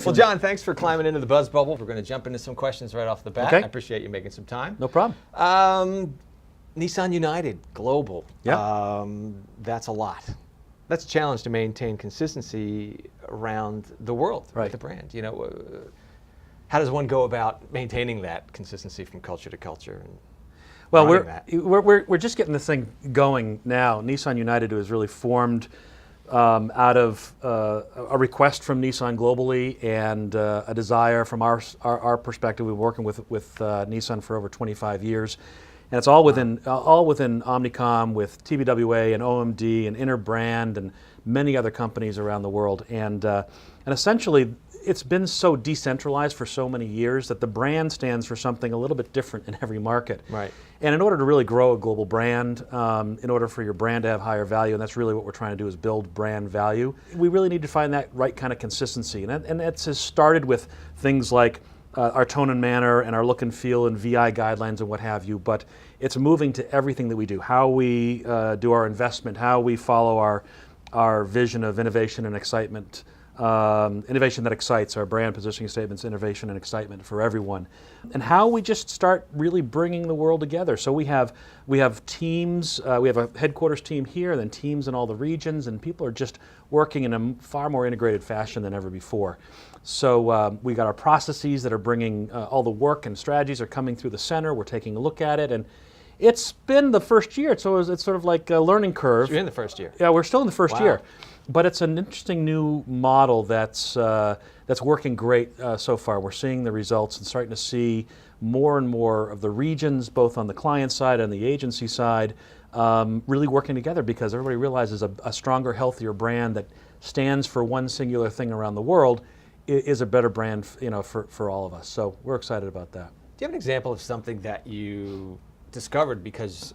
Well, Jon, thanks for climbing into the buzz bubble. We're going to jump into some questions right off the bat. Okay. I appreciate you making some time. No problem. Nissan United, global. Yeah. That's a lot. That's a challenge to maintain consistency around the world with the brand. You know, how does one go about maintaining that consistency from culture to culture? And well, we're just getting this thing going now. Nissan United was really formed out of a request from Nissan globally and a desire from our perspective. We've been working with Nissan for over 25 years, and it's all within Omnicom with TBWA and OMD and Interbrand and many other companies around the world. And essentially, it's been so decentralized for so many years that the brand stands for something a little bit different in every market. Right. And in order to really grow a global brand, in order for your brand to have higher value, and that's really what we're trying to do is build brand value, we really need to find that right kind of consistency. And that's started with things like our tone and manner and our look and feel and VI guidelines and what have you, but it's moving to everything that we do, how we do our investment, how we follow our vision of innovation and excitement. Innovation that excites, our brand positioning statements, innovation and excitement for everyone, and how we just start really bringing the world together. So we have teams, we have a headquarters team here, and then teams in all the regions, and people are just working in a far more integrated fashion than ever before. So we got our processes that are bringing all the work and strategies are coming through the center. We're taking a look at it, and it's been the first year, so it's sort of like a learning curve. So you're in the first year. Yeah, we're still in the first year. But it's an interesting new model that's working great so far. We're seeing the results and starting to see more and more of the regions, both on the client side and the agency side, really working together because everybody realizes a stronger, healthier brand that stands for one singular thing around the world is a better brand, for all of us. So we're excited about that. Do you have an example of something that you discovered because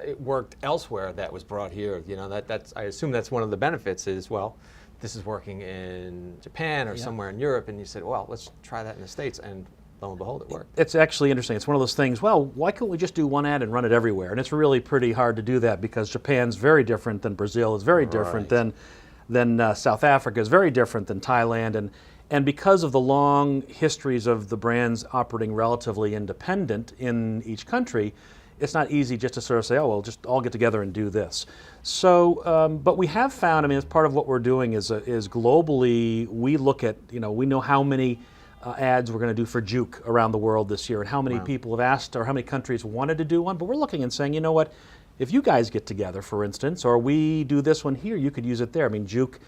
it worked elsewhere that was brought here? You know, that's I assume that's one of the benefits is, well, this is working in Japan or somewhere in Europe, and you said, well, let's try that in the States, and lo and behold, it worked. It's actually interesting. It's one of those things, well, why can't we just do one ad and run it everywhere? And it's really pretty hard to do that because Japan's very different than Brazil, is very different than South Africa, is very different than Thailand, and because of the long histories of the brands operating relatively independent in each country, it's not easy just to sort of say, oh, well, just all get together and do this. So, but we have found, I mean, as part of what we're doing is globally, we look at, we know how many ads we're going to do for Juke around the world this year and how many people have asked or how many countries wanted to do one, but we're looking and saying, you know what, if you guys get together, for instance, or we do this one here, you could use it there. I mean, Juke,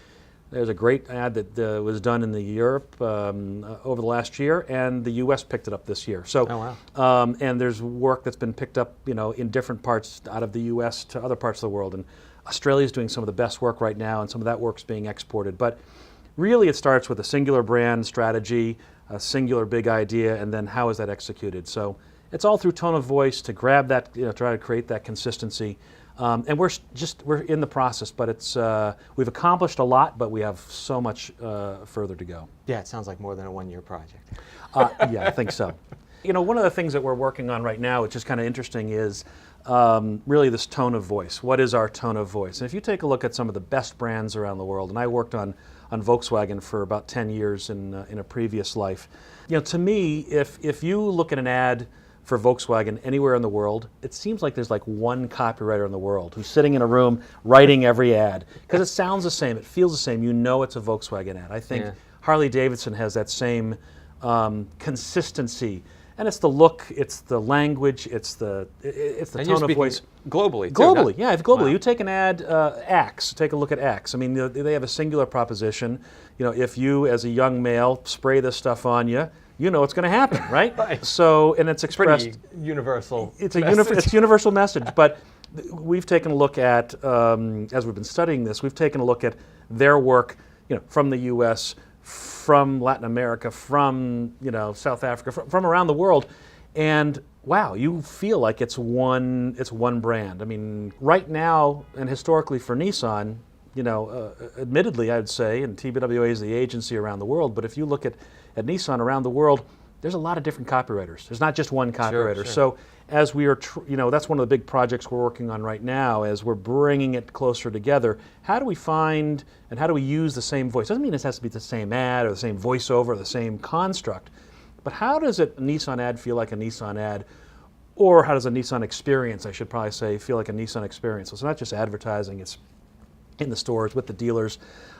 there's a great ad that was done in Europe over the last year, and the U.S. picked it up this year. So, and there's work that's been picked up, in different parts out of the U.S. to other parts of the world. And Australia's doing some of the best work right now, and some of that work's being exported. But really, it starts with a singular brand strategy, a singular big idea, and then how is that executed? So, it's all through tone of voice to grab that, try to create that consistency. And we're in the process, but we've accomplished a lot, but we have so much further to go. Yeah, it sounds like more than a one-year project. Yeah, I think so. One of the things that we're working on right now, which is kind of interesting, is really this tone of voice. What is our tone of voice? And if you take a look at some of the best brands around the world, and I worked on Volkswagen for about 10 years in a previous life, to me, if you look at an ad for Volkswagen anywhere in the world, it seems like there's like one copywriter in the world who's sitting in a room writing every ad because it sounds the same, it feels the same, it's a Volkswagen ad. I think Harley Davidson has that same consistency, and it's the look, it's the language, it's the tone of voice. Globally, globally, yeah, globally. You take an ad, Axe. Take a look at Axe. I mean, they have a singular proposition. If you, as a young male, spray this stuff on you, it's going to happen, right? Right. So, and it's expressed. Pretty universal. It's a universal message. But we've taken a look at, as we've been studying this, we've taken a look at their work, from the U.S., from Latin America, from South Africa, from around the world, and wow, you feel like it's one brand. I mean, right now and historically for Nissan, admittedly, I'd say, and TBWA is the agency around the world, but if you look at Nissan around the world, there's a lot of different copywriters. There's not just one copywriter. sure. So as we are, that's one of the big projects we're working on right now, as we're bringing it closer together. How do we find and how do we use the same voice? Doesn't mean it has to be the same ad or the same voiceover or the same construct, but how does a Nissan ad feel like a Nissan ad? Or how does a Nissan experience, I should probably say, feel like a Nissan experience? So it's not just advertising, it's in the stores, with the dealers,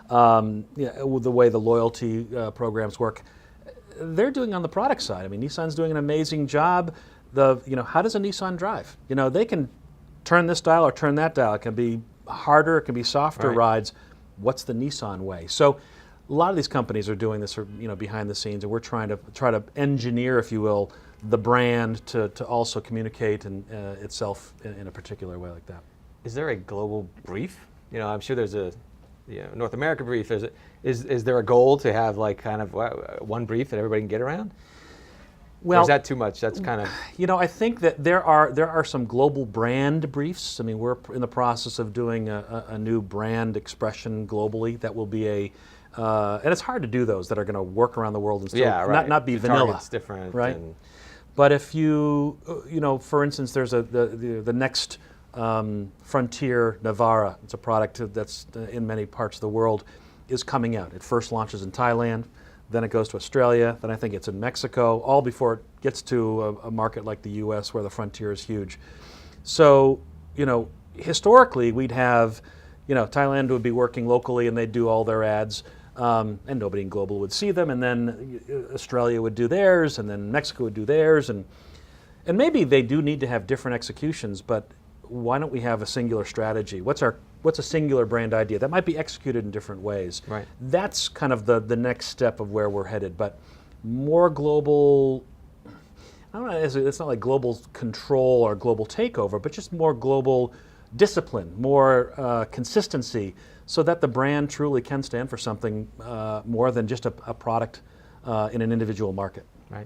with the way the loyalty programs work. They're doing on the product side. I mean, Nissan's doing an amazing job. How does a Nissan drive? They can turn this dial or turn that dial. It can be harder, it can be softer rides. What's the Nissan way? So a lot of these companies are doing this, behind the scenes, and we're trying to engineer, if you will, the brand to also communicate itself in a particular way like that. Is there a global brief? I'm sure there's a North America brief. Is there a goal to have like kind of one brief that everybody can get around? Well, or is that too much? That's kind of... I think that there are some global brand briefs. I mean, we're in the process of doing a new brand expression globally that will be and it's hard to do those that are going to work around the world and still not be vanilla. Target's different. Right? But if for instance, there's the next Frontier Navara, it's a product that's in many parts of the world, is coming out. It first launches in Thailand, then it goes to Australia, then I think it's in Mexico, all before it gets to a market like the US where the Frontier is huge. So, historically we'd have, Thailand would be working locally and they'd do all their ads, and nobody in global would see them, and then Australia would do theirs, and then Mexico would do theirs, and maybe they do need to have different executions, but why don't we have a singular strategy? What's a singular brand idea that might be executed in different ways? Right. That's kind of the next step of where we're headed. But more global, I don't know, it's not like global control or global takeover, but just more global discipline, more consistency, so that the brand truly can stand for something more than just a product in an individual market. Right.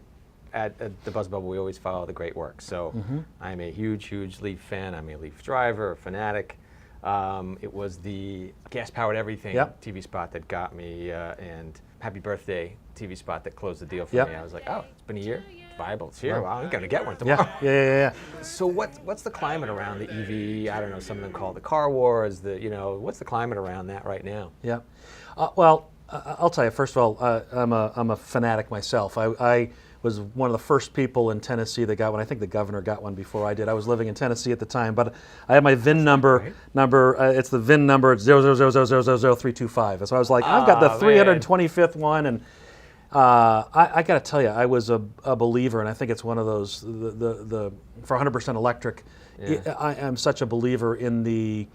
At the BuzzBubble, we always follow the great work. So I'm a huge Leaf fan. I'm a Leaf driver, a fanatic. It was the gas-powered everything TV spot that got me, and Happy Birthday TV spot that closed the deal for me. I was like, oh, it's been a year. It's viable. It's here. Wow, I'm going to get one tomorrow. Yeah. So what's the climate around the EV? I don't know. Some of them call it the car wars. What's the climate around that right now? Yeah. Well, I'll tell you. First of all, I'm a fanatic myself. I was one of the first people in Tennessee that got one. I think the governor got one before I did. I was living in Tennessee at the time, but I had my VIN number. It's the VIN number. It's 000000325. So I was like, I've got the 325th one, and I got to tell you, I was a believer, and I think it's one of those for 100% electric. Yeah. I am such a believer in the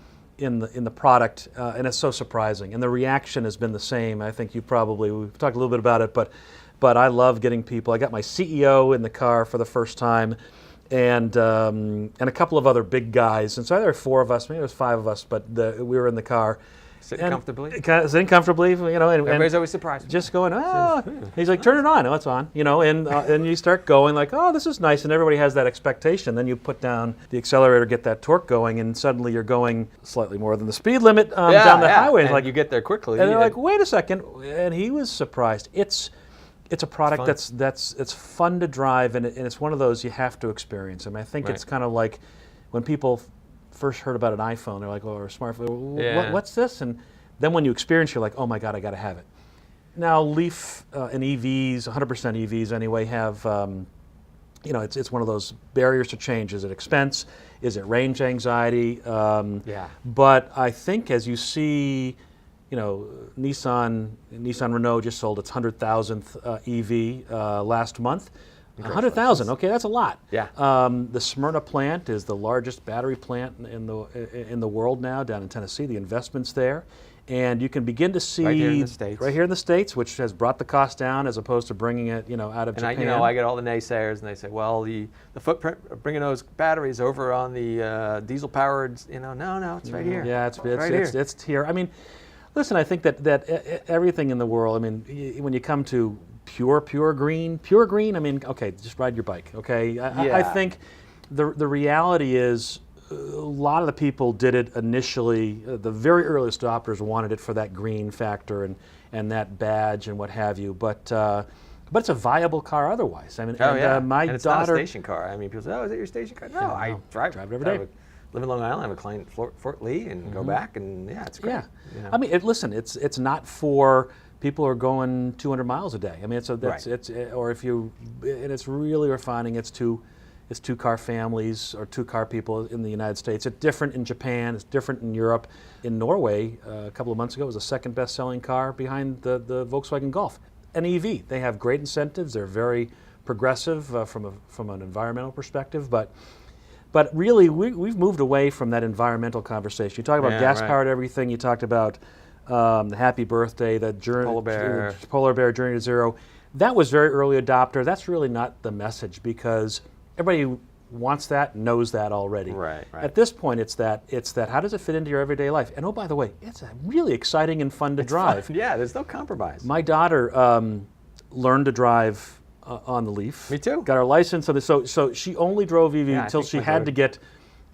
product, and it's so surprising. And the reaction has been the same. I think we've talked a little bit about it, but I love getting people. I got my CEO in the car for the first time, and a couple of other big guys. And so there were 4 of us, maybe it was 5 of us, but we were in the car. Sitting comfortably? Sitting comfortably, Everybody's always surprised. Just going, he's like, turn it on, it's on, and you start going like, oh, this is nice, and everybody has that expectation. Then you put down the accelerator, get that torque going, and suddenly you're going slightly more than the speed limit down the highway. And like you get there quickly. And they're like, wait a second, and he was surprised. It's a product it's fun to drive, and it's one of those you have to experience. I mean, I think it's kind of like when people first heard about an iPhone, they're like, or a smartphone, what's this? And then when you experience, you're like, oh my God, I got to have it. Now, Leaf and EVs, 100% EVs anyway, have, it's one of those barriers to change. Is it expense? Is it range anxiety? But I think as you see, Nissan Renault just sold its 100,000th EV last month. 100,000. Okay, that's a lot. Yeah. The Smyrna plant is the largest battery plant in the world now, down in Tennessee. The investment's there, and you can begin to see right here in the States, which has brought the cost down as opposed to bringing it, out of Japan. I get all the naysayers, and they say, well, the footprint of bringing those batteries over on the diesel-powered, no, it's right here. Yeah, it's here. I mean, listen, I think that everything in the world. I mean, when you come to pure green. I mean, okay, just ride your bike. Okay, I think the reality is a lot of the people did it initially. The very earliest adopters wanted it for that green factor and that badge and what have you. But but it's a viable car otherwise. I mean, Oh yeah, my and it's daughter. not a station car. I mean, people say, "Oh, is it your station car?" No, I drive it every day. Live in Long Island. I have a client in Fort Lee, and go back, and yeah, it's great. Yeah, you know? I mean, listen, it's not for people who are going 200 miles a day. I mean, or if you, and it's really refining. It's two-car families or two-car people in the United States. It's different in Japan. It's different in Europe. In Norway, a couple of months ago, it was the second best-selling car behind the Volkswagen Golf. An EV. They have great incentives. They're very progressive from an environmental perspective, but really, we've moved away from that environmental conversation. You talk about gas-powered everything. You talked about the Happy Birthday, the Polar Bear Journey to Zero. That was very early adopter. That's really not the message because everybody wants that, knows that already. Right. At this point, it's that how does it fit into your everyday life? And oh, by the way, it's really exciting and fun to drive. Fun. Yeah, there's no compromise. My daughter learned to drive on the Leaf. Me too. Got her license. So she only drove EV Yeah, until she had to get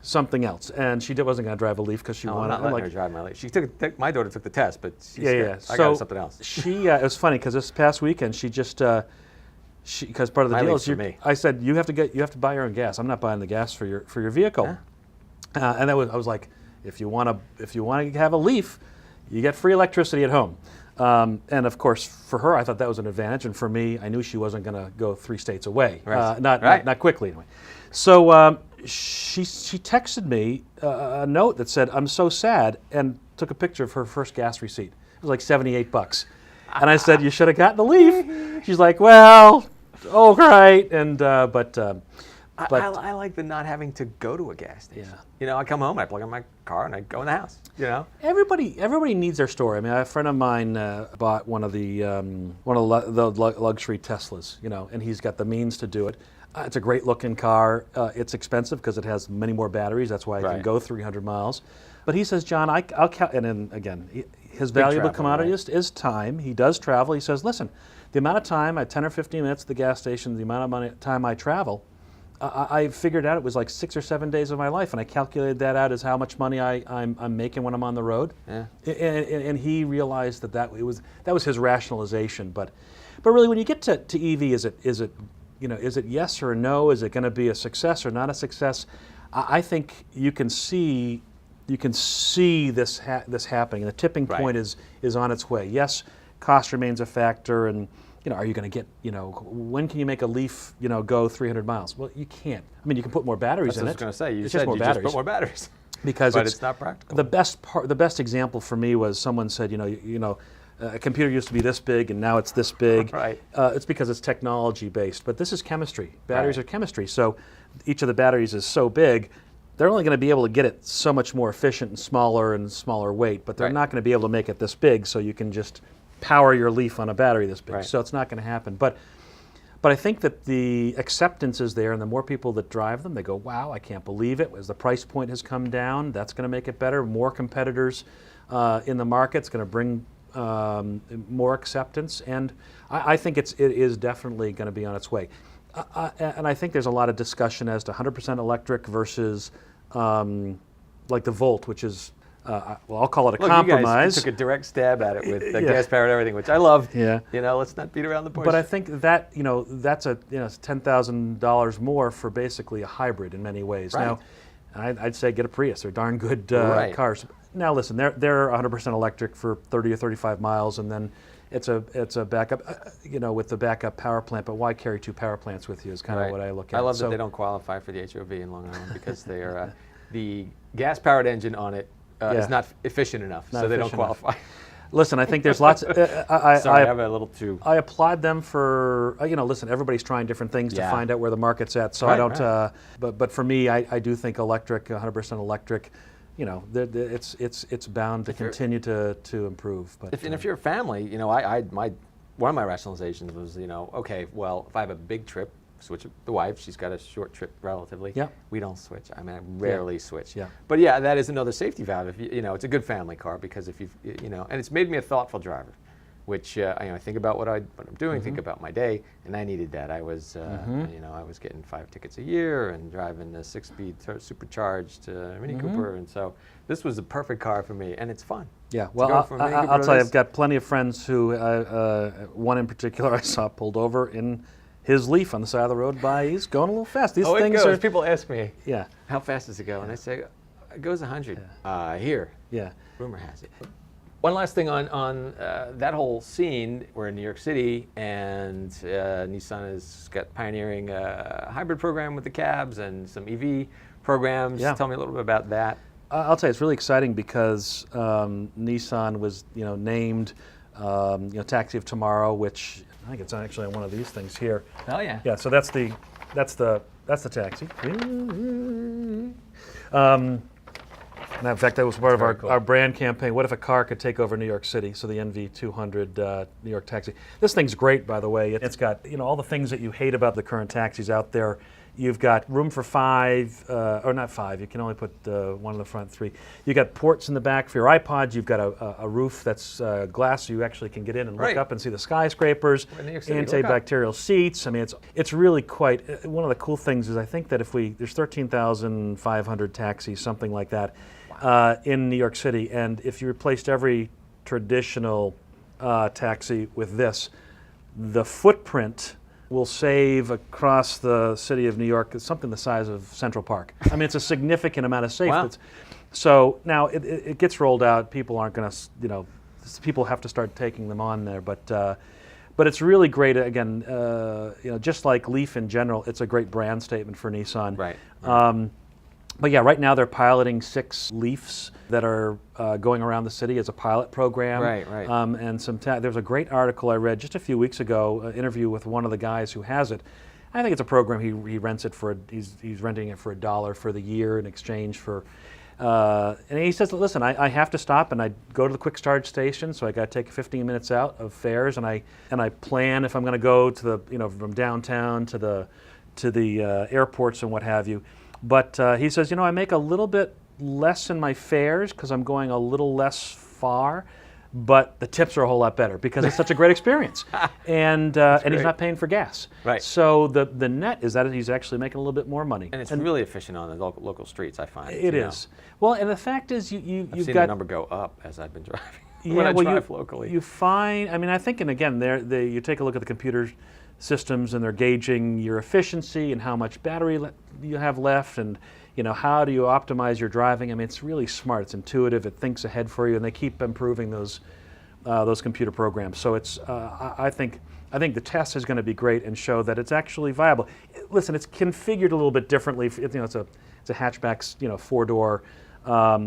something else, and she wasn't going to drive a Leaf because she wanted. I'm not letting her drive my Leaf. She my daughter took the test, but I got her something else. She it was funny because this past weekend she just because part of the deal is I said you have to buy your own gas. I'm not buying the gas for your vehicle, and I was like, if you want to have a Leaf, you get free electricity at home. And of course, for her, I thought that was an advantage, and for me, I knew she wasn't going to go 3 states away, not quickly anyway. So she texted me a note that said, "I'm so sad," and took a picture of her first gas receipt. It was like $78, and I said, "You should have gotten the Leaf." She's like, "Well, all right," and I like the not having to go to a gas station. Yeah. You know, I come home, I plug in my car, and I go in the house. You know, everybody needs their story. I mean, a friend of mine bought one of the luxury Teslas, you know, and he's got the means to do it. It's a great looking car. It's expensive because it has many more batteries. That's why it can go 300 miles. But he says, John, I'll count. And then again, his valuable commodity is time. He does travel. He says, listen, the amount of time, 10 or 15 minutes at the gas station, the amount of time I travel, I figured out it was like 6 or 7 days of my life, and I calculated that out as how much money I'm making when I'm on the road. Yeah. And he realized that was his rationalization. But really, when you get to EV, is it yes or no? Is it going to be a success or not a success? I think you can see this happening. The tipping point is on its way. Yes, cost remains a factor, and are you going to get, when can you make a Leaf, go 300 miles? Well, you can't. I mean, you can put more batteries in it. I was going to say. You just said just put more batteries. Because it's not practical. The best example for me was someone said, a computer used to be this big and now it's this big. Right. It's because it's technology based, but this is chemistry. Batteries are chemistry. So each of the batteries is so big, they're only going to be able to get it so much more efficient and smaller weight, but they're not going to be able to make it this big, so you can just power your Leaf on a battery this big. So it's not going to happen. But I think that the acceptance is there, and the more people that drive them, they go, wow, I can't believe it. As the price point has come down, that's going to make it better. More competitors in the market. It's going to bring more acceptance, and I think it is definitely going to be on its way. And I think there's a lot of discussion as to 100% electric versus like the Volt, which is, I'll call it a compromise. You guys took a direct stab at it with the gas-powered everything, which I loved. Yeah. Let's not beat around the bush. But I think that, that's it's $10,000 more for basically a hybrid in many ways. Right. Now, I'd say get a Prius. They're darn good cars. Now listen, they're 100% electric for 30 or 35 miles, and then it's a backup, with the backup power plant. But why carry 2 power plants with you is kind of what I look at. I love that they don't qualify for the HOV in Long Island because they are the gas-powered engine on it is not efficient enough, so they don't qualify. Listen, I think there's lots. Sorry, I have a little too. I applaud them for listen. Everybody's trying different things to find out where the market's at. So I don't. But for me, I do think electric, 100% electric. It's bound to continue to improve. But if you're a family, one of my rationalizations was, okay, well, if I have a big trip, switch the wife. She's got a short trip relatively. Yeah. We don't switch. I mean, I rarely switch. Yeah. But that is another safety valve. If it's a good family car because if and it's made me a thoughtful driver. which I think about what I'm doing, think about my day, and I needed that. I was, I was getting 5 tickets a year and driving a 6-speed supercharged Mini Cooper, and so this was a perfect car for me, and it's fun. Yeah, well, I'll tell you, I've got plenty of friends who, one in particular I saw pulled over in his Leaf on the side of the road he's going a little fast. These things are, people ask me, yeah, how fast does it go? And I say, it goes 100. Here. Yeah. Rumor has it. One last thing on that whole scene. We're in New York City, and Nissan has got pioneering a hybrid program with the cabs and some EV programs. Yeah. Tell me a little bit about that. I'll tell you, it's really exciting because Nissan was, named, Taxi of Tomorrow, which I think it's actually on one of these things here. Oh yeah. Yeah. So that's the taxi. And in fact, that was part of our brand campaign. What if a car could take over New York City? So the NV200 New York Taxi. This thing's great, by the way. It's got all the things that you hate about the current taxis out there. You've got room for 5, or not 5. You can only put 1 in the front, 3. You've got ports in the back for your iPods. You've got a roof that's glass, so you actually can get in and look up and see the skyscrapers. Antibacterial seats. I mean, it's really quite. One of the cool things is I think that there's 13,500 taxis, something like that. In New York City, and if you replaced every traditional taxi with this, the footprint will save across the city of New York something the size of Central Park. I mean, it's a significant amount of space. Wow. So now it gets rolled out. People aren't going to, people have to start taking them on there, but it's really great. Again, just like Leaf in general, it's a great brand statement for Nissan. Right. But yeah, right now they're piloting 6 Leafs that are going around the city as a pilot program. Right. And there's a great article I read just a few weeks ago, an interview with one of the guys who has it. I think it's a program he rents it for. He's renting it for $1 for the year in exchange for. And he says, listen, I have to stop and I go to the quick charge station, so I got to take 15 minutes out of fares, and I plan if I'm going to go to the from downtown to the airports and what have you. But he says, I make a little bit less in my fares because I'm going a little less far, but the tips are a whole lot better because it's such a great experience. And he's not paying for gas. Right. So the net is that he's actually making a little bit more money. And it's really efficient on the local streets, I find. It is. Well, and the fact is I've you've seen got the number go up as I've been driving. when I drive locally. You find, I think, and again, you take a look at the computer systems and they're gauging your efficiency and how much battery you have left, and how do you optimize your driving. I mean, it's really smart. It's intuitive. It thinks ahead for you, and they keep improving those computer programs. So it's I think the test is going to be great and show that it's actually viable. Listen, it's configured a little bit differently. It's a hatchback, 4-door.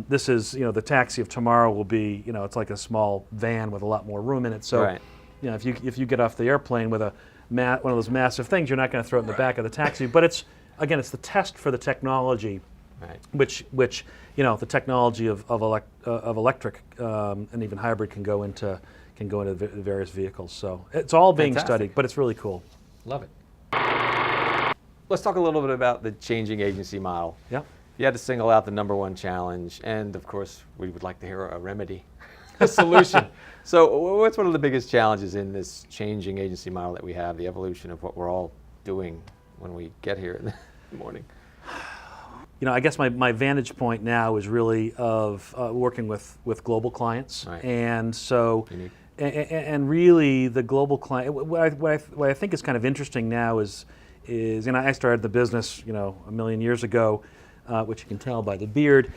This is the Taxi of Tomorrow will be it's like a small van with a lot more room in it. So right. If you get off the airplane with one of those massive things, you're not going to throw it in the back of the taxi. But it's the test for the technology, right. which the technology of electric and even hybrid can go into various vehicles. So it's all being studied, but it's really cool. Love it. Let's talk a little bit about the changing agency model. Yeah. If you had to single out the #1 challenge, and of course we would like to hear a remedy, a solution. So what's one of the biggest challenges in this changing agency model that we have, the evolution of what we're all doing when we get here in the morning? I guess my vantage point now is really of working with global clients. Right. And so, and really the global client, what I think is kind of interesting now is I started the business, a million years ago, which you can tell by the beard,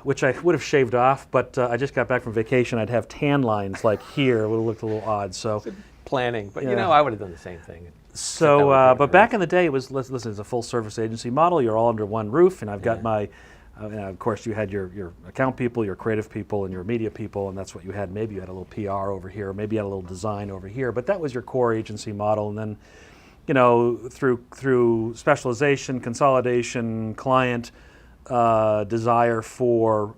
which I would have shaved off, but I just got back from vacation. I'd have tan lines like here. It would have looked a little odd. So planning, but I would have done the same thing. So, but back in the day, it was, listen, it's a full-service agency model. You're all under one roof, and I've got my, of course, you had your account people, your creative people, and your media people, and that's what you had. Maybe you had a little PR over here, maybe you had a little design over here, but that was your core agency model. And then, through specialization, consolidation, client desire for,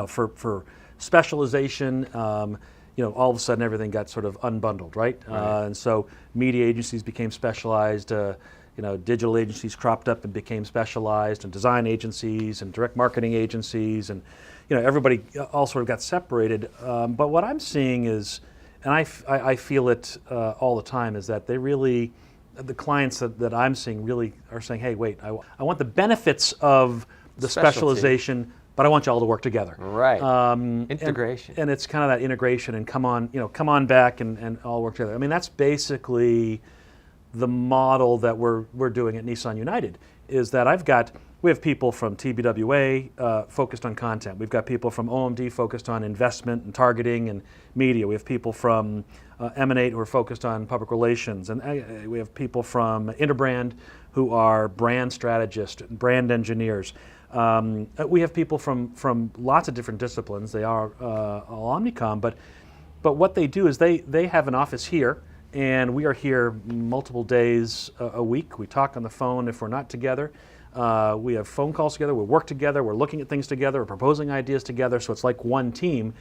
for specialization. All of a sudden everything got sort of unbundled, right? And so media agencies became specialized, digital agencies cropped up and became specialized, and design agencies and direct marketing agencies, and everybody all sort of got separated. But what I'm seeing is, and I feel it all the time, is that the clients that I'm seeing really are saying, hey, wait, I want the benefits of the specialization, but I want you all to work together. Right. Integration. And it's kind of that integration and come on back and all work together. I mean, that's basically the model that we're doing at Nissan United, is that we have people from TBWA focused on content. We've got people from OMD focused on investment and targeting and media. We have people from M&A who are focused on public relations. And we have people from Interbrand who are brand strategists, brand engineers. We have people from lots of different disciplines. They are all Omnicom, but what they do is they have an office here, and we are here multiple days a week. We talk on the phone if we're not together. We have phone calls together, we work together, we're looking at things together, we're proposing ideas together, so it's like one team.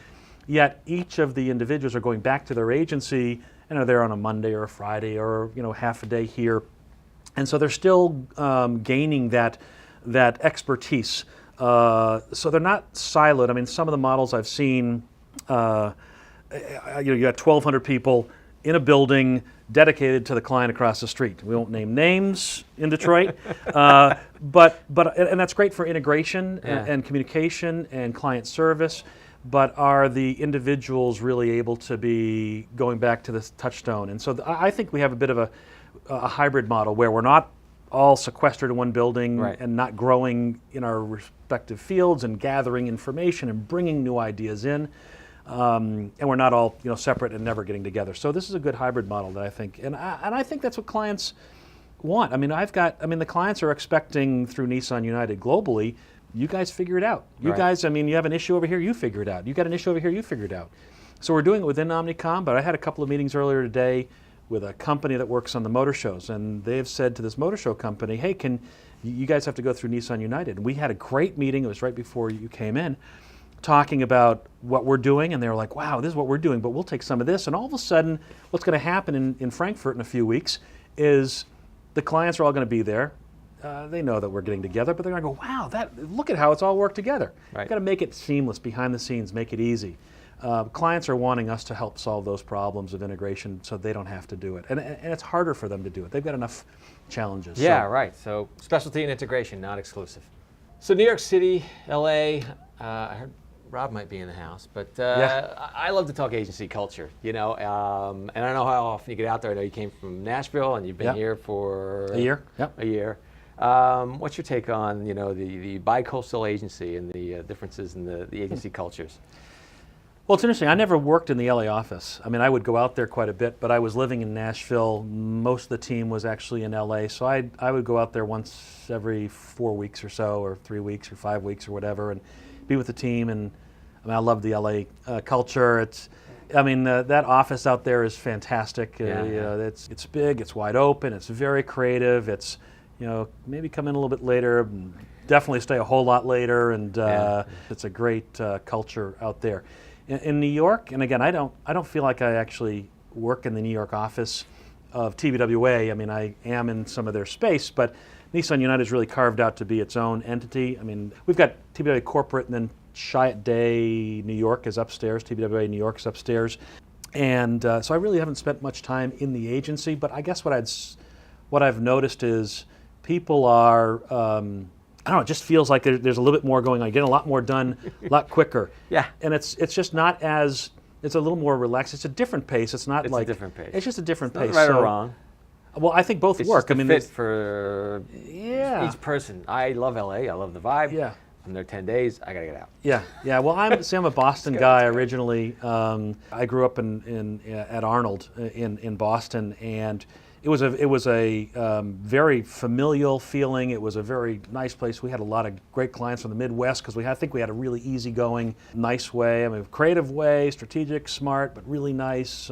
Yet each of the individuals are going back to their agency and are there on a Monday or a Friday or half a day here. And so they're still gaining that expertise. So they're not siloed. I mean, some of the models I've seen, you got 1,200 people in a building dedicated to the client across the street. We won't name names in Detroit, but that's great for integration and communication and client service. But are the individuals really able to be going back to this touchstone? And so I think we have a bit of a hybrid model where we're not all sequestered in one building and not growing in our respective fields and gathering information and bringing new ideas in. And we're not all separate and never getting together. So this is a good hybrid model that I think, and I think that's what clients want. I mean, the clients are expecting through Nissan United globally, you guys figure it out. You guys, you have an issue over here, you figure it out. You got an issue over here, you figure it out. So we're doing it within Omnicom, but I had a couple of meetings earlier today with a company that works on the motor shows, and they've said to this motor show company, hey, you guys have to go through Nissan United. And we had a great meeting, it was right before you came in, talking about what we're doing, and they were like, wow, this is what we're doing, but we'll take some of this. And all of a sudden, what's going to happen in Frankfurt in a few weeks is the clients are all going to be there. They know that we're getting together, but they're going to go, wow, look at how it's all worked together. We've got to make it seamless behind the scenes, make it easy. Clients are wanting us to help solve those problems of integration so they don't have to do it. And it's harder for them to do it. They've got enough challenges. Yeah, right. So specialty and integration, not exclusive. So New York City, LA, I heard Rob might be in the house, but I love to talk agency culture, and I don't know how often you get out there. I know you came from Nashville and you've been here for a year. A year. What's your take on the bi-coastal agency and the differences in the agency cultures? Well, it's interesting. I never worked in the LA office. I mean, I would go out there quite a bit, but I was living in Nashville. Most of the team was actually in LA, so I would go out there once every 4 weeks or so, or 3 weeks or 5 weeks or whatever, and be with the team. And I love the LA culture. That office out there is fantastic. It's big, it's wide open, it's very creative. It's maybe come in a little bit later, definitely stay a whole lot later, and it's a great culture out there. In New York, and again, I don't feel like I actually work in the New York office of TBWA. I mean, I am in some of their space, but Nissan United is really carved out to be its own entity. I mean, we've got TBWA Corporate, and then Chiat Day New York is upstairs, TBWA New York is upstairs. And so I really haven't spent much time in the agency, but I guess what I've noticed is people are, I don't know, it just feels like there's a little bit more going on. You're getting a lot more done, a lot quicker. Yeah. And it's just not as, it's a little more relaxed. It's a different pace. It's not like. It's a different pace. It's just a different Not pace. right or wrong. Well, I think both work. It's fit for each person. I love LA. I love the vibe. Yeah. I'm there 10 days. I gotta get out. Yeah. Well, I'm a Boston guy originally. I grew up at Arnold in Boston, and it was a very familial feeling. It was a very nice place. We had a lot of great clients from the Midwest because I think we had a really easygoing, nice way. I mean, creative way, strategic, smart, but really nice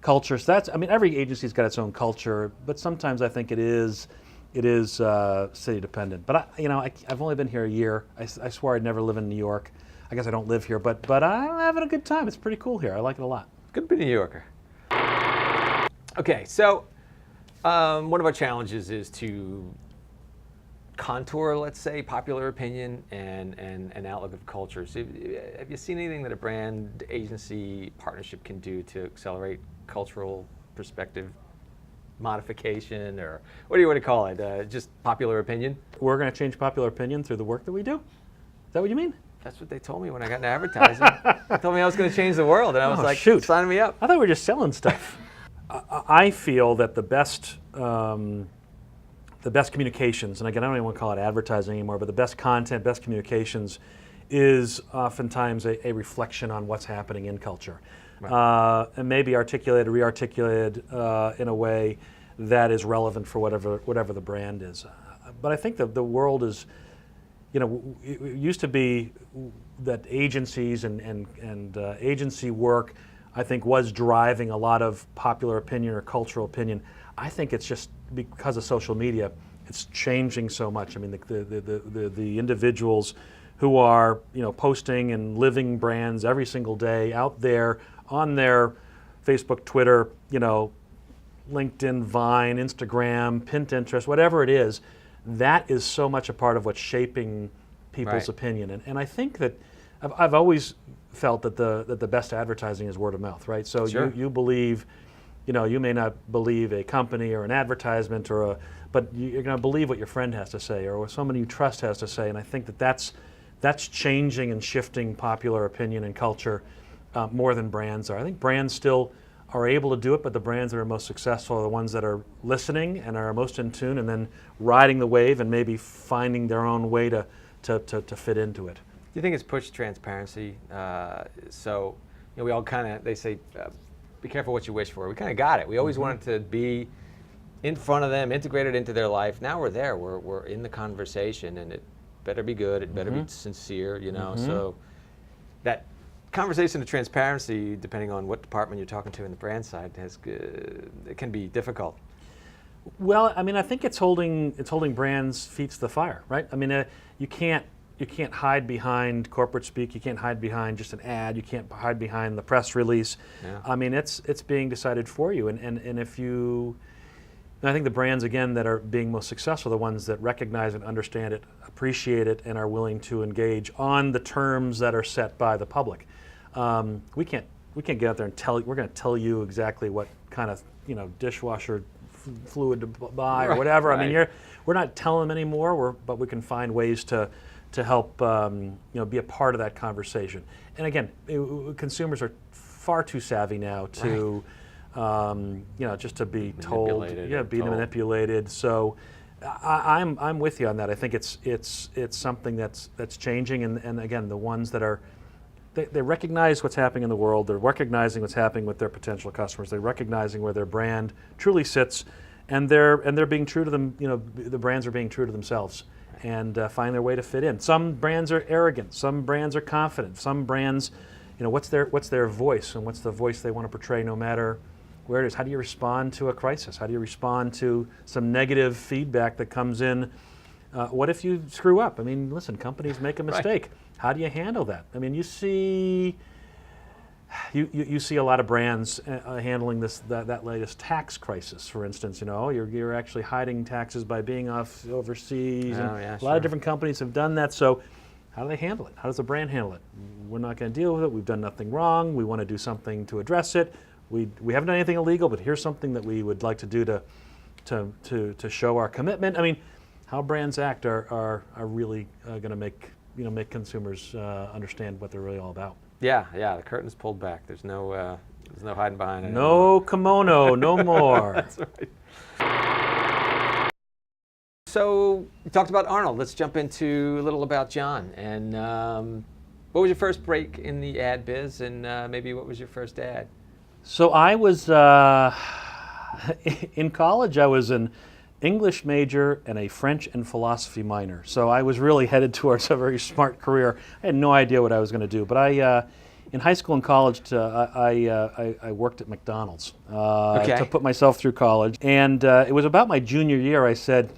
culture. So every agency's got its own culture, but sometimes I think it is city dependent. But I've only been here a year. I swore I'd never live in New York. I guess I don't live here, but I'm having a good time. It's pretty cool here. I like it a lot. Good to be a New Yorker. Okay, so one of our challenges is to contour, let's say, popular opinion and an outlook of culture. So have you seen anything that a brand agency partnership can do to accelerate cultural perspective modification, or what do you want to call it? Just popular opinion? We're going to change popular opinion through the work that we do? Is that what you mean? That's what they told me when I got into advertising. They told me I was going to change the world, and I was like, shoot. Sign me up. I thought we were just selling stuff. I feel that the best communications, and again, I don't even want to call it advertising anymore, but the best content, best communications is oftentimes a reflection on what's happening in culture. Right. And maybe articulated, re-articulated in a way that is relevant for whatever the brand is. But I think that the world is, it used to be that agencies and agency work, I think, was driving a lot of popular opinion or cultural opinion. I think it's just because of social media, it's changing so much. I mean, the individuals who are posting and living brands every single day out there on their Facebook, Twitter, LinkedIn, Vine, Instagram, Pinterest, whatever it is, that is so much a part of what's shaping people's opinion. And I think that I've always felt that the best advertising is word of mouth, right? So sure. you believe, you may not believe a company or an advertisement but you're going to believe what your friend has to say or what someone you trust has to say. And I think that that's changing and shifting popular opinion and culture more than brands are. I think brands still are able to do it, but the brands that are most successful are the ones that are listening and are most in tune and then riding the wave and maybe finding their own way to fit into it. Do you think it's pushed transparency? So, we all they say, be careful what you wish for. We kind of got it. We always wanted to be in front of them, integrated into their life. Now we're there. We're in the conversation, and it better be good. It better be sincere, So that conversation of transparency, depending on what department you're talking to in the brand side, it can be difficult. Well, I mean, I think it's holding brands' feet to the fire, right? I mean, you can't hide behind corporate speak. You can't hide behind just an ad. You can't hide behind the press release. Yeah. I mean, it's being decided for you. And if you, and I think the brands, again, that are being most successful are the ones that recognize and understand it, appreciate it, and are willing to engage on the terms that are set by the public. We can't get out there and we're going to tell you exactly what kind of dishwasher fluid to buy or whatever. Right. I mean, we're not telling them anymore. But we can find ways to help be a part of that conversation. And again, consumers are far too savvy now to just to be told, manipulated. So I'm with you on that. I think it's something that's changing. And again, the ones that are they recognize what's happening in the world. They're recognizing what's happening with their potential customers. They're recognizing where their brand truly sits, and they're being true to them. The brands are being true to themselves and find their way to fit in. Some brands are arrogant. Some brands are confident. Some brands, what's their voice and what's the voice they want to portray, no matter where it is. How do you respond to a crisis? How do you respond to some negative feedback that comes in? What if you screw up? I mean, listen, companies make a mistake. Right. How do you handle that? I mean, you see a lot of brands handling that latest tax crisis, for instance. You're actually hiding taxes by being off overseas. A lot of different companies have done that. So how do they handle it? How does the brand handle it? We're not going to deal with it. We've done nothing wrong. We want to do something to address it. We haven't done anything illegal, but here's something that we would like to do to show our commitment. I mean, how brands act are really going to make consumers understand what they're really all about. Yeah, the curtain's pulled back. There's no hiding behind it. No kimono, no more. That's right. So you talked about Arnold. Let's jump into a little about Jon. And what was your first break in the ad biz, and maybe what was your first ad? So I was in college. I was an English major and a French and philosophy minor. So I was really headed towards a very smart career. I had no idea what I was going to do. But in high school and college, I worked at McDonald's to put myself through college. And it was about my junior year. I said,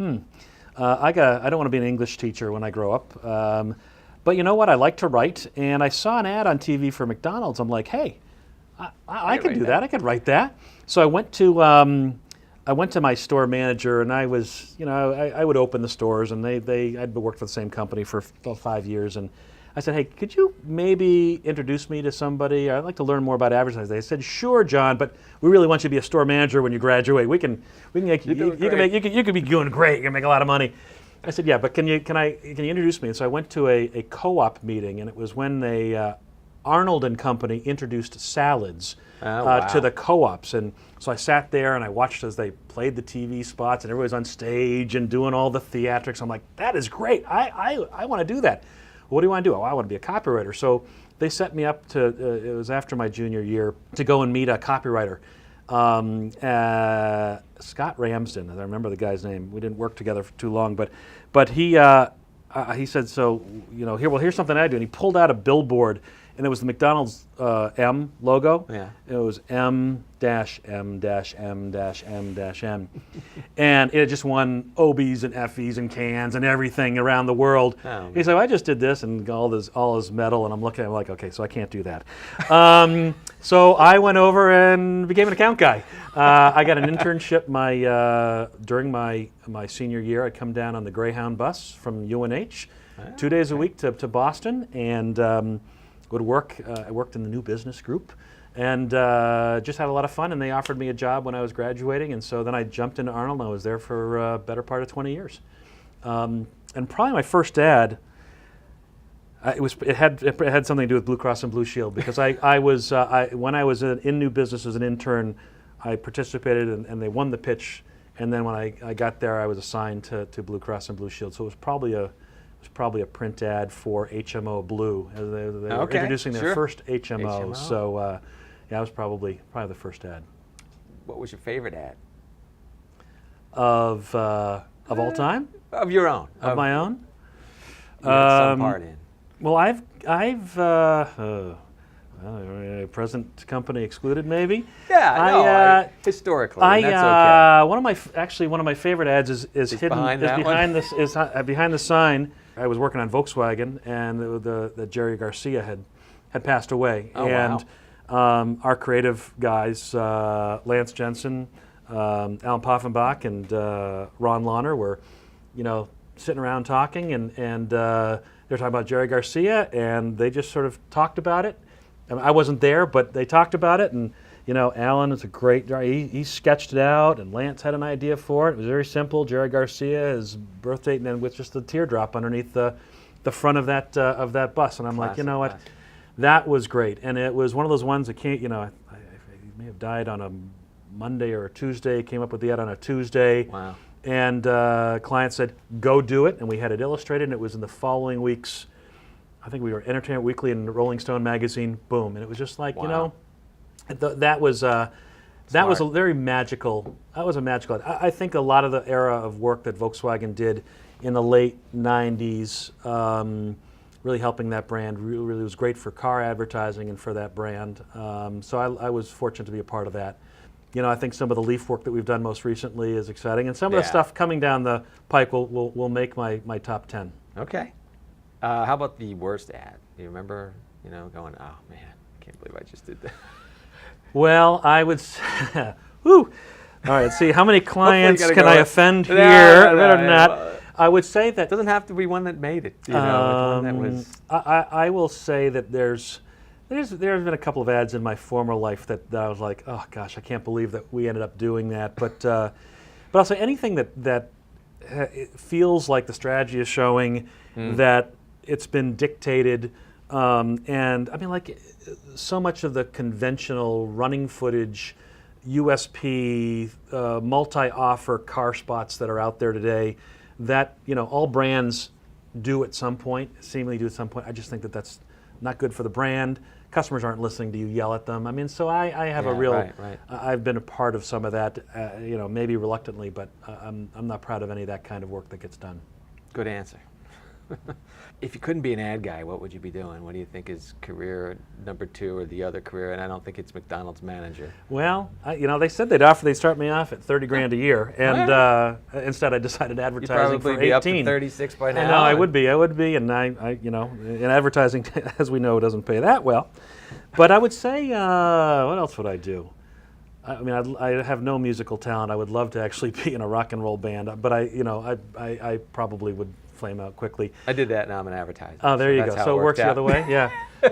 I don't want to be an English teacher when I grow up. But you know what? I like to write. And I saw an ad on TV for McDonald's. I'm like, hey, I could do that. I could write that. So I went to I went to my store manager, and I was, I would open the stores, and I'd worked for the same company for about 5 years, and I said, hey, could you maybe introduce me to somebody? I'd like to learn more about advertising. They said, sure, John, but we really want you to be a store manager when you graduate. We can make you could be doing great. You can make a lot of money. I said, yeah, but can you introduce me? And so I went to a co-op meeting, and it was when Arnold and Company introduced salads to the co-ops. And so I sat there and I watched as they played the TV spots, and everybody was on stage and doing all the theatrics. I'm like, that is great. I want to do that. What do you want to do? Oh, I want to be a copywriter. So they set me up to, it was after my junior year, to go and meet a copywriter. Scott Ramsden, I remember the guy's name. We didn't work together for too long, but he said, so, here's something I do. And he pulled out a billboard, and it was the McDonald's M logo. Yeah. It was M-M-M-M. And it just won Obies and Effies and cans and everything around the world. Oh, he said, I just did this, and all his metal, and I'm looking at him like, okay, so I can't do that. So I went over and became an account guy. I got an internship during my senior year. I'd come down on the Greyhound bus from UNH 2 days a week to Boston, and would work. I worked in the new business group, and just had a lot of fun. And they offered me a job when I was graduating, and so then I jumped into Arnold, and I was there for a better part of 20 years. And probably my first ad, it had something to do with Blue Cross and Blue Shield, because when I was in new business as an intern, I participated and they won the pitch, and then when I got there, I was assigned to Blue Cross and Blue Shield. So it was probably a print ad for HMO Blue. They were introducing their first HMO. So yeah, it was probably the first ad. What was your favorite ad? Of all time? Of your own. Of my own? You had some part in. Well, I've present company excluded, maybe. Yeah, historically. That's okay. One of my favorite ads is behind the sign. I was working on Volkswagen, and the Jerry Garcia had passed away, our creative guys, Lance Jensen, Alan Poffenbach, and Ron Launer were, sitting around talking, and they're talking about Jerry Garcia, and they just sort of talked about it. I wasn't there, but they talked about it, and Alan is a great guy. He sketched it out, and Lance had an idea for it. It was very simple. Jerry Garcia, his birth date, and then with just a teardrop underneath the front of that bus. And I'm like, you know what? That was great, and it was one of those ones that can't. He may have died on a Monday or a Tuesday. Came up with the ad on a Tuesday. Wow. And client said, go do it, and we had it illustrated, and it was in the following week's. I think we were Entertainment Weekly and Rolling Stone magazine. Boom, and it was just like that was a very magical. That was a magical. I think a lot of the era of work that Volkswagen did in the late '90s, really helping that brand, really was great for car advertising and for that brand. So I was fortunate to be a part of that. I think some of the Leaf work that we've done most recently is exciting, and some of the stuff coming down the pike will make my top 10. Okay. How about the worst ad? Do you remember, going, oh man, I can't believe I just did that. Well, I would say, whew. All right, let's see, how many clients can I offend here? Better than that. I would say that... It doesn't have to be one that made it, one that was... I will say that there's been a couple of ads in my former life that I was like, oh gosh, I can't believe that we ended up doing that. But I'll say anything that it feels like the strategy is showing that it's been dictated, and I mean, like, so much of the conventional running footage, USP, multi-offer car spots that are out there today, that all brands do at some point, seemingly do at some point. I just think that that's not good for the brand. Customers aren't listening to you yell at them. I mean, so I have a real. Right. I've been a part of some of that, maybe reluctantly, but I'm not proud of any of that kind of work that gets done. Good answer. If you couldn't be an ad guy, what would you be doing? What do you think is career number 2 or the other career? And I don't think it's McDonald's manager. Well, they said they'd start me off at $30,000 a year, and instead I decided advertising for 18. You'd probably be up to 36 by now. No, I would be, and in advertising, as we know, doesn't pay that well. But I would say, what else would I do? I mean, I have no musical talent. I would love to actually be in a rock and roll band, but I probably would flame out quickly. I did that, now I'm an advertiser. Oh, there you that's go. how So it works the out. other way? Yeah.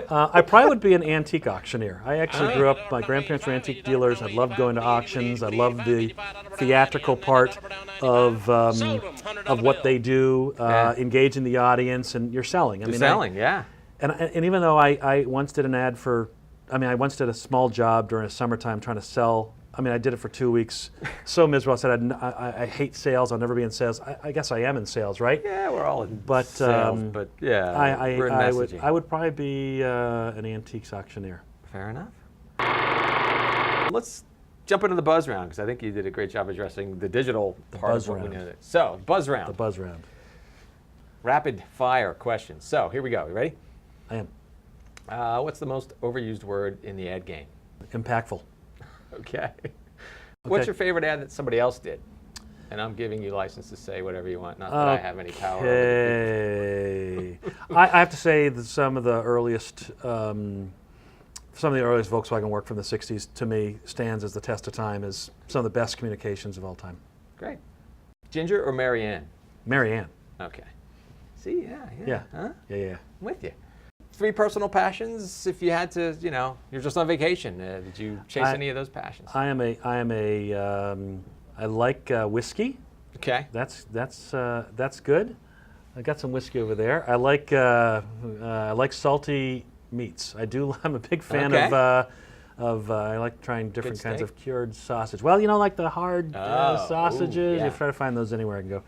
I probably would be an antique auctioneer. I actually grew up, my grandparents were antique dealers. I loved going to auctions. I loved the theatrical part of what they do, engaging the audience, and you're selling. You're selling, yeah. And even though I once did an ad for, I once did a small job during a summertime trying to sell. I did it for 2 weeks. So miserable. I said, I hate sales. I'll never be in sales. I guess I am in sales, right? Yeah, we're all in But, sales, but yeah, we're in messaging. I would probably be an antiques auctioneer. Fair enough. Let's jump into the buzz round, because I think you did a great job addressing the digital part buzz of what we round. know. So, buzz round. The buzz round. Rapid fire questions. So, here we go. You ready? I am. What's the most overused word in the ad game? Impactful. Okay. What's your favorite ad that somebody else did? And I'm giving you license to say whatever you want, not that I have any power over the people. I have to say that some of the earliest Volkswagen work from the 60s, to me, stands as the test of time as some of the best communications of all time. Great. Ginger or Marianne? Marianne. Okay. See, yeah. Huh? Yeah. I'm with you. 3 personal passions, if you had to, you're just on vacation. Did you chase any of those passions? I like whiskey. Okay. That's good. I got some whiskey over there. I like salty meats. I'm a big fan of I like trying different kinds of cured sausage. Well, like the hard sausages. Ooh, yeah. You try to find those anywhere I can go.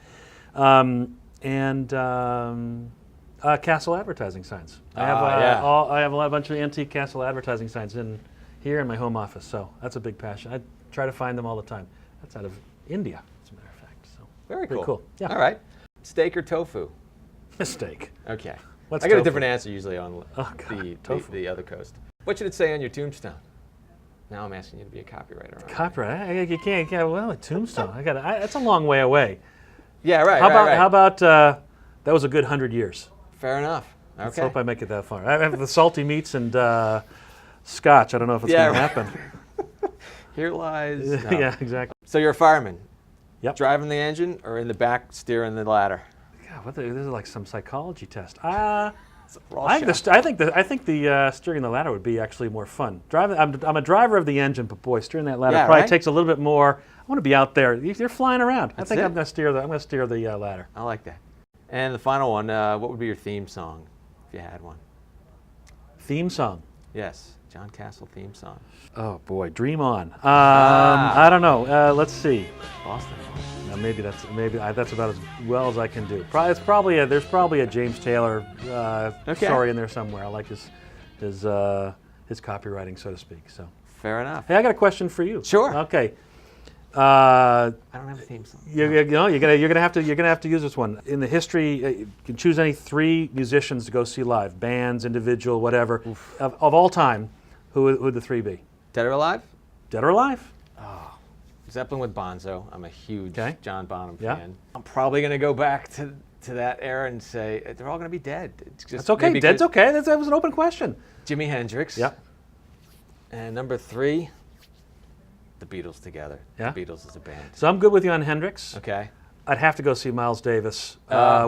Castle advertising signs. I have a bunch of antique Castle advertising signs in here in my home office, so that's a big passion. I try to find them all the time. That's out of India, as a matter of fact. So Very pretty cool. Yeah. All right. Steak or tofu? Mistake. Okay. What's I get a tofu? different answer usually on tofu. the other coast. What should it say on your tombstone? Now I'm asking you to be a copywriter. Copyright? You can't. Well, a tombstone. That's a long way away. Yeah, right. How about that was a good 100 years. Fair enough. Okay. Let's hope I make it that far. I have the salty meats and scotch. I don't know if it's going to happen. Here lies. No. Yeah, exactly. So you're a fireman. Yep. Driving the engine or in the back steering the ladder? God, this is like some psychology test. Raw I think the steering the ladder would be actually more fun. I'm a driver of the engine, but boy, steering that ladder probably takes a little bit more. I want to be out there. You're flying around. I'm going to steer the ladder. I like that. And the final one, what would be your theme song if you had one? Theme song? Yes, Jon Castle theme song. Oh boy, Dream On. I don't know. Let's see. Boston. Maybe that's about as well as I can do. There's probably a James Taylor story in there somewhere. I like his copywriting, so to speak. So fair enough. Hey, I got a question for you. Sure. Okay. I don't have a theme song. You're gonna have to use this one. In the history, you can choose any 3 musicians to go see live, bands, individual, whatever, of all time. Who would the 3 be? Dead or alive? Dead or alive? Zeppelin with Bonzo. I'm a huge John Bonham Yeah. fan. I'm probably going to go back to that era and say they're all going to be dead. That's okay. Dead's okay. That was an open question. Jimi Hendrix. Yep. And number 3, the Beatles together. Yeah. The Beatles as a band. So I'm good with you on Hendrix. Okay. I'd have to go see Miles Davis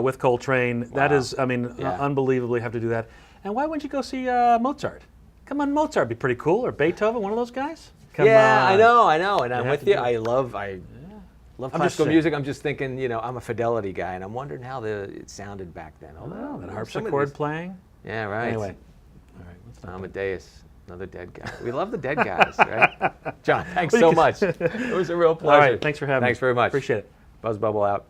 with Coltrane. Wow. That is, unbelievably have to do that. And why wouldn't you go see Mozart? Come on, Mozart would be pretty cool. Or Beethoven, one of those guys? Come on. I know. And I'm with you. I love classical saying. music. I'm just thinking, I'm a fidelity guy, and I'm wondering how it sounded back then. That harpsichord playing. Yeah, right. Anyway. All right. Amadeus, another dead guy. We love the dead guys, right? John, thanks so much. It was a real pleasure. All right, thanks for having me. Thanks very much. Appreciate it. BuzzBubble out.